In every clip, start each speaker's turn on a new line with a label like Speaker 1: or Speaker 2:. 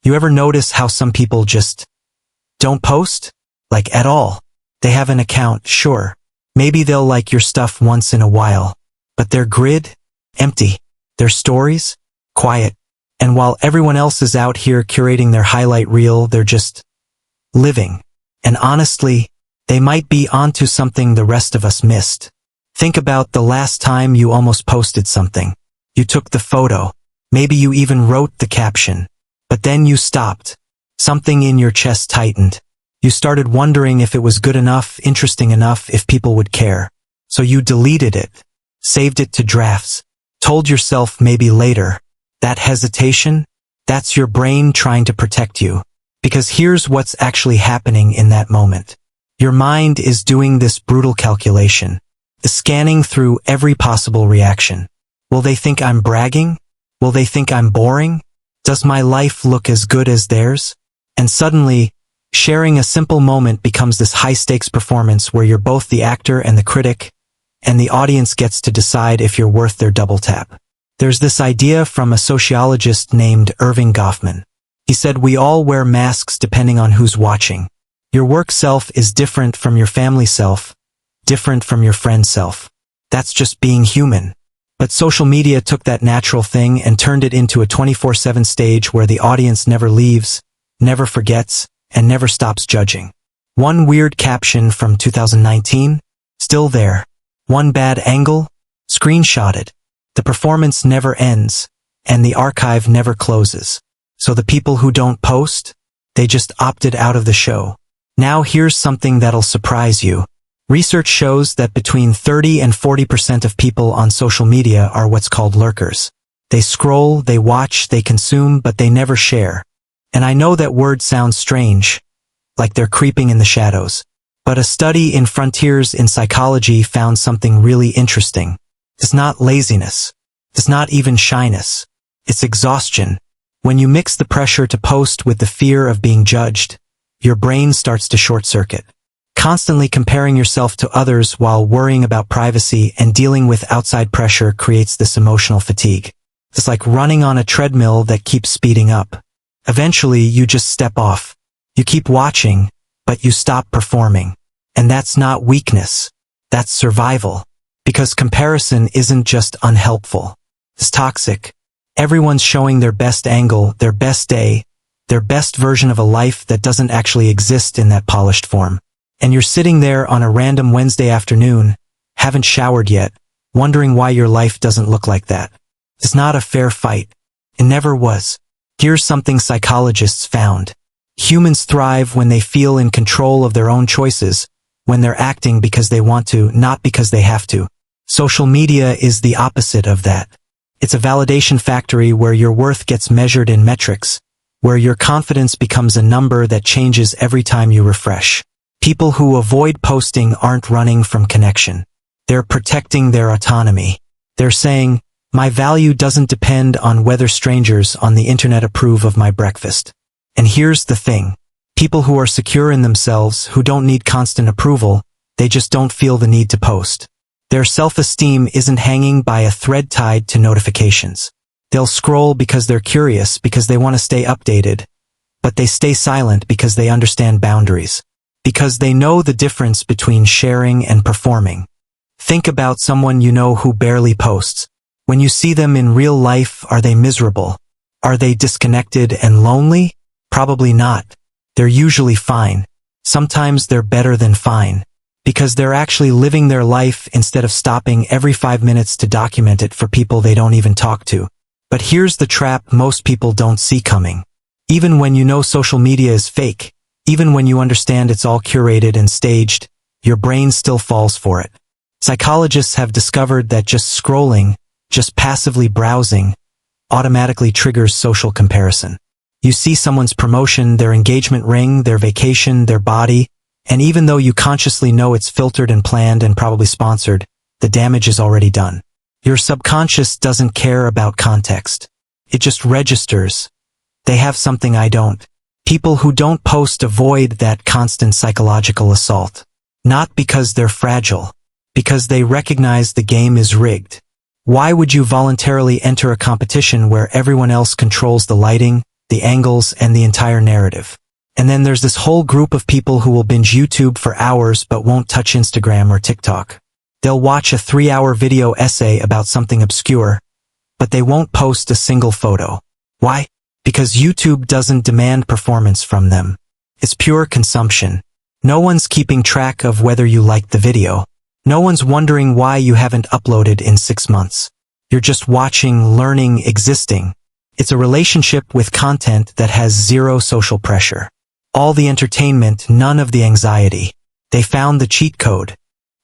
Speaker 1: You ever notice how some people just don't post? Like at all. They have an account, sure. Maybe they'll like your stuff once in a while. But their grid? Empty. Their stories? Quiet. And while everyone else is out here curating their highlight reel, they're just living. And honestly, they might be onto something the rest of us missed. Think about the last time you almost posted something. You took the photo. Maybe you even wrote the caption. But then you stopped. Something in your chest tightened. You started wondering if it was good enough, interesting enough, if people would care. So you deleted it. Saved it to drafts. Told yourself maybe later. That hesitation? That's your brain trying to protect you. Because here's what's actually happening in that moment. Your mind is doing this brutal calculation. Scanning through every possible reaction. Will they think I'm bragging? Will they think I'm boring? Does my life look as good as theirs? And suddenly, sharing a simple moment becomes this high-stakes performance where you're both the actor and the critic, and the audience gets to decide if you're worth their double tap. There's this idea from a sociologist named Irving Goffman. He said we all wear masks depending on who's watching. Your work self is different from your family self, different from your friend self. That's just being human. But social media took that natural thing and turned it into a 24/7 stage where the audience never leaves, never forgets, and never stops judging. One weird caption from 2019? Still there. One bad angle? Screenshotted. The performance never ends, and the archive never closes. So the people who don't post? They just opted out of the show. Now here's something that'll surprise you. Research shows that between 30 and 40% of people on social media are what's called lurkers. They scroll, they watch, they consume, but they never share. And I know that word sounds strange, like they're creeping in the shadows. But a study in Frontiers in Psychology found something really interesting. It's not laziness. It's not even shyness. It's exhaustion. When you mix the pressure to post with the fear of being judged, your brain starts to short-circuit. Constantly comparing yourself to others while worrying about privacy and dealing with outside pressure creates this emotional fatigue. It's like running on a treadmill that keeps speeding up. Eventually, you just step off. You keep watching, but you stop performing. And that's not weakness. That's survival. Because comparison isn't just unhelpful. It's toxic. Everyone's showing their best angle, their best day, their best version of a life that doesn't actually exist in that polished form. And you're sitting there on a random Wednesday afternoon, haven't showered yet, wondering why your life doesn't look like that. It's not a fair fight. It never was. Here's something psychologists found. Humans thrive when they feel in control of their own choices, when they're acting because they want to, not because they have to. Social media is the opposite of that. It's a validation factory where your worth gets measured in metrics, where your confidence becomes a number that changes every time you refresh. People who avoid posting aren't running from connection. They're protecting their autonomy. They're saying, my value doesn't depend on whether strangers on the internet approve of my breakfast. And here's the thing. People who are secure in themselves, who don't need constant approval, they just don't feel the need to post. Their self-esteem isn't hanging by a thread tied to notifications. They'll scroll because they're curious, because they want to stay updated, but they stay silent because they understand boundaries. Because they know the difference between sharing and performing. Think about someone you know who barely posts. When you see them in real life, are they miserable? Are they disconnected and lonely? Probably not. They're usually fine. Sometimes they're better than fine. Because they're actually living their life instead of stopping every 5 minutes to document it for people they don't even talk to. But here's the trap most people don't see coming. Even when you know social media is fake, even when you understand it's all curated and staged, your brain still falls for it. Psychologists have discovered that just scrolling, just passively browsing, automatically triggers social comparison. You see someone's promotion, their engagement ring, their vacation, their body, and even though you consciously know it's filtered and planned and probably sponsored, the damage is already done. Your subconscious doesn't care about context. It just registers. They have something I don't. People who don't post avoid that constant psychological assault. Not because they're fragile. Because they recognize the game is rigged. Why would you voluntarily enter a competition where everyone else controls the lighting, the angles, and the entire narrative. And then there's this whole group of people who will binge YouTube for hours but won't touch Instagram or TikTok. They'll watch a 3-hour video essay about something obscure, but they won't post a single photo. Why? Because YouTube doesn't demand performance from them. It's pure consumption. No one's keeping track of whether you liked the video. No one's wondering why you haven't uploaded in 6 months. You're just watching, learning, existing. It's a relationship with content that has zero social pressure. All the entertainment, none of the anxiety. They found the cheat code.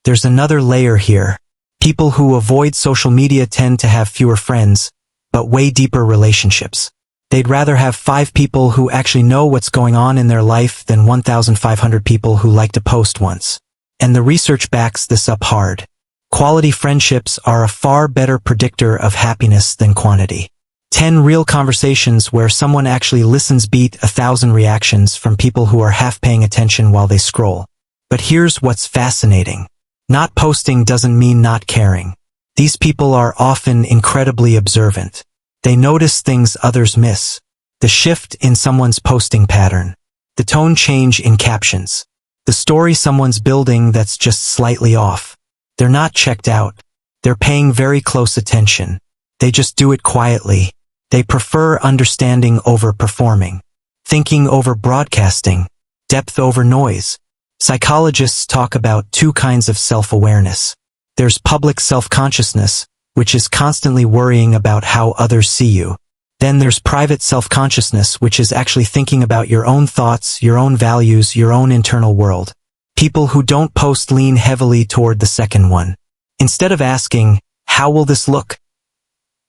Speaker 1: There's another layer here. People who avoid social media tend to have fewer friends, but way deeper relationships. They'd rather have 5 people who actually know what's going on in their life than 1,500 people who like to post once. And the research backs this up hard. Quality friendships are a far better predictor of happiness than quantity. 10 real conversations where someone actually listens beat 1,000 reactions from people who are half paying attention while they scroll. But here's what's fascinating. Not posting doesn't mean not caring. These people are often incredibly observant. They notice things others miss. The shift in someone's posting pattern. The tone change in captions. The story someone's building that's just slightly off. They're not checked out. They're paying very close attention. They just do it quietly. They prefer understanding over performing. Thinking over broadcasting. Depth over noise. Psychologists talk about 2 kinds of self-awareness. There's public self-consciousness, which is constantly worrying about how others see you. Then there's private self-consciousness, which is actually thinking about your own thoughts, your own values, your own internal world. People who don't post lean heavily toward the second one. Instead of asking, how will this look?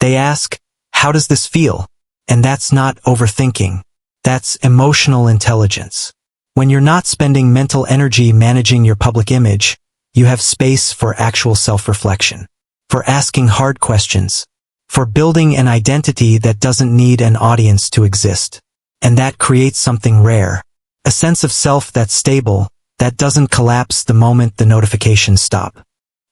Speaker 1: They ask, how does this feel? And that's not overthinking. That's emotional intelligence. When you're not spending mental energy managing your public image, you have space for actual self-reflection. For asking hard questions. For building an identity that doesn't need an audience to exist. And that creates something rare. A sense of self that's stable, that doesn't collapse the moment the notifications stop.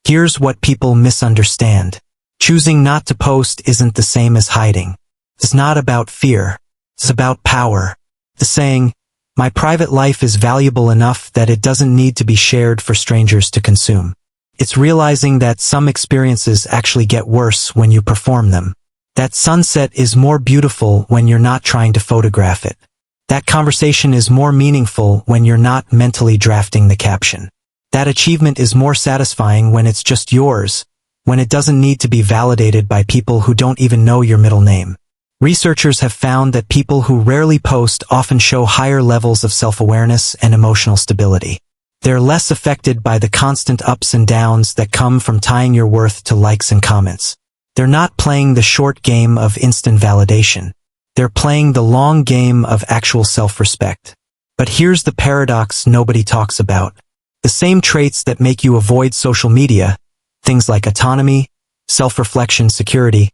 Speaker 1: Here's what people misunderstand. Choosing not to post isn't the same as hiding. It's not about fear. It's about power. The saying, my private life is valuable enough that it doesn't need to be shared for strangers to consume. It's realizing that some experiences actually get worse when you perform them. That sunset is more beautiful when you're not trying to photograph it. That conversation is more meaningful when you're not mentally drafting the caption. That achievement is more satisfying when it's just yours, when it doesn't need to be validated by people who don't even know your middle name. Researchers have found that people who rarely post often show higher levels of self-awareness and emotional stability. They're less affected by the constant ups and downs that come from tying your worth to likes and comments. They're not playing the short game of instant validation. They're playing the long game of actual self-respect. But here's the paradox nobody talks about. The same traits that make you avoid social media, things like autonomy, self-reflection, security,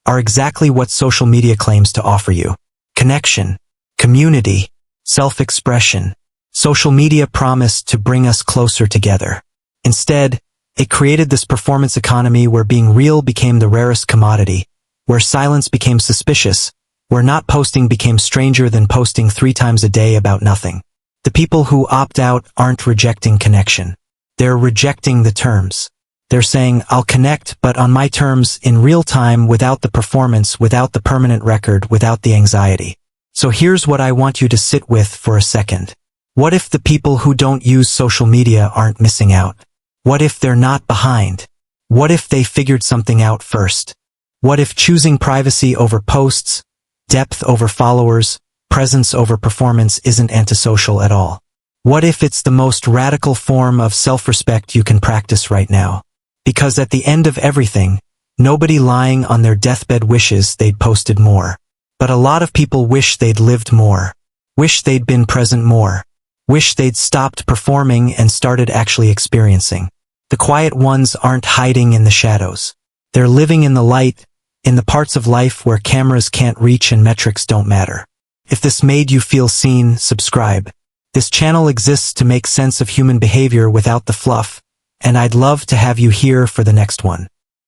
Speaker 1: are exactly what social media claims to offer you. Connection, community, self-expression. Social media promised to bring us closer together. Instead, it created this performance economy where being real became the rarest commodity, where silence became suspicious, where not posting became stranger than posting 3 times a day about nothing. The people who opt out aren't rejecting connection. They're rejecting the terms. They're saying, I'll connect, but on my terms, in real time, without the performance, without the permanent record, without the anxiety. So here's what I want you to sit with for a second. What if the people who don't use social media aren't missing out? What if they're not behind? What if they figured something out first? What if choosing privacy over posts, depth over followers, presence over performance isn't antisocial at all? What if it's the most radical form of self-respect you can practice right now? Because at the end of everything, nobody lying on their deathbed wishes they'd posted more. But a lot of people wish they'd lived more. Wish they'd been present more. Wish they'd stopped performing and started actually experiencing. The quiet ones aren't hiding in the shadows. They're living in the light, in the parts of life where cameras can't reach and metrics don't matter. If this made you feel seen, subscribe. This channel exists to make sense of human behavior without the fluff, and I'd love to have you here for the next one.